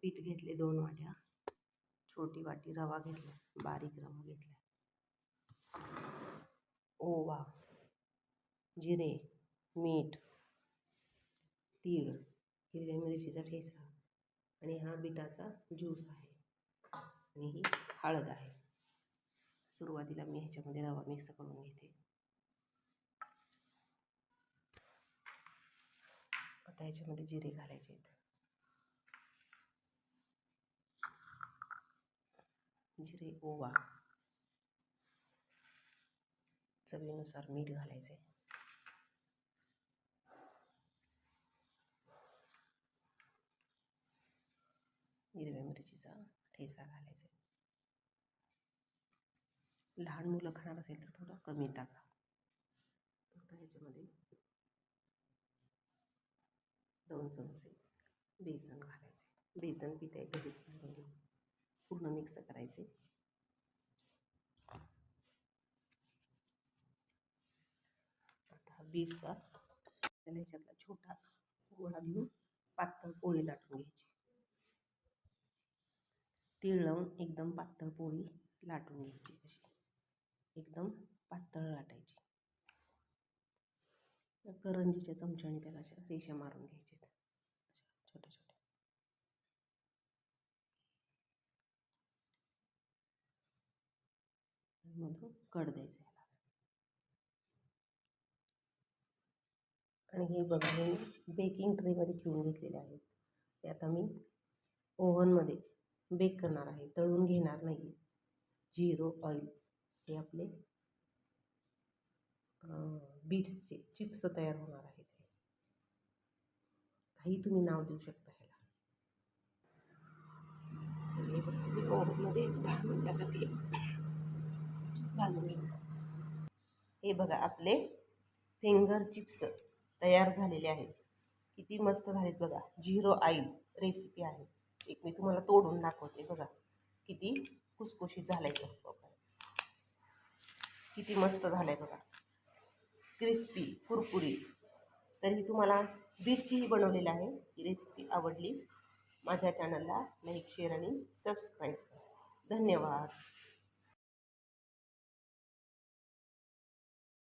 पीठ घेतले 2 वाट्या, छोटी वाटी रवा घेतला, बारीक रवा घेतला, ओवा, जिरे, मीठ, तीळ, हिरव्या मिरचीचा ठेचा आणि हा बिटाचा ज्यूस आहे आणि ही हळद आहे. सुरुवातीला मी ह्याच्यामध्ये रवा मिक्स करून घेते. आता ह्याच्यामध्ये जिरे घालायचे आहेत. जिरे, ओवा, चवीनुसार मीठ घालायचे. हिरव्या मिरचीचा ठेचा घालायचा. लहान मुलं खाणार असेल तर थोडं कमी टाका. आता ह्याच्यामध्ये 2 चमचे बेसन घालायचे. बेसन पीठ आहे घरी पूर्ण मिक्स करायचे. आता बीटचा त्याला ह्याच्यातला छोटा गोळा घेऊन पातळ पोळी लाटून घ्यायची. तीळ लावून एकदम पातळ पोळी लाटून घ्यायची. अशी एकदम पातळ लाटायची. करंजीच्या चमच्याने त्याला अशा रेषा मारून घ्यायच्या छोट्या छोट्या. मधून कट द्यायचं ह्याला. आणि हे बघा, हे बेकिंग ट्रेमध्ये ठेवून घेतलेले आहेत. ते आता मी ओव्हनमध्ये बेक करणार आहे, तळून घेणार नाही. 0 ऑइल. हे आपले बीट्सचे चिप्स तयार होणार आहेत. काही तुम्ही नाव देऊ शकता ह्याला. तर हे बघा, मी ओव्हनमध्ये 10 मिनिटासाठी भाजून घेणार. हे बघा, आपले फिंगर चिप्स तयार झालेले आहेत. किती मस्त झालेत बघा. 0 ऑइल रेसिपी आहे. एक मी तुम्हाला तोडून दाखवते. बघा किती खुसखुशीत झालाय. किती मस्त झालंय बघा, क्रिस्पी, कुरकुरीत. तरी तुम्हाला बीटचीही बनवलेली आहे. ही रेसिपी आवडलीच माझ्या चॅनलला लाईक, शेअर आणि सबस्क्राईब. धन्यवाद.